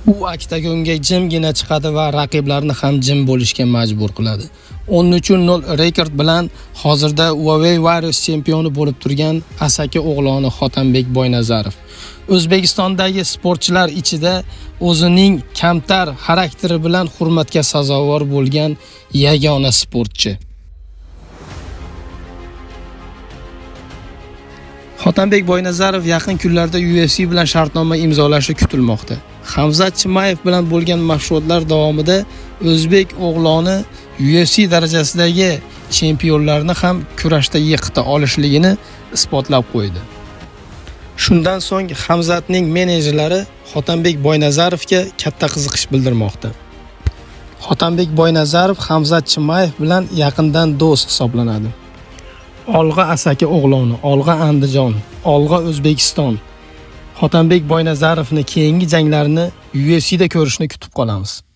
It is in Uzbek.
U oktagonga jimgina chiqadi va raqiblarni ham jim bo'lishga majbur qiladi. 13-0 rekord bilan hozirda Huawei Warriors chempioni bo'lib turgan Asaka o'g'loni Hotanbek Boynazarov. O'zbekistondagi sportchilar ichida o'zining kamtar xarakteri bilan hurmatga sazovor bo'lgan yagona sportchi. Hotanbek Boynazarov yaqin kunlarda UFC bilan shartnoma imzolashi kutilmoqda. Hamzat Chimayev bilan bo'lgan mashg'ulotlar davomida o'zbek o'g'loni UFC darajasidagi chempionlarni ham kurashda yiqita olishligini isbotlab qo'ydi. Shundan so'ng Hamzatning menejerlari Hotanbek Boynazarovga katta qiziqish bildirmoqda. Hotanbek Boynazarov Hamzat Chimayev bilan yaqindan do'st hisoblanadi. Olg'a Asaka o'g'loni, Olg'a Andijon, Olg'a O'zbekiston. Hotanbek Boynazarovni keyingi janglarini UFC'da ko'rishni kutib qolamiz.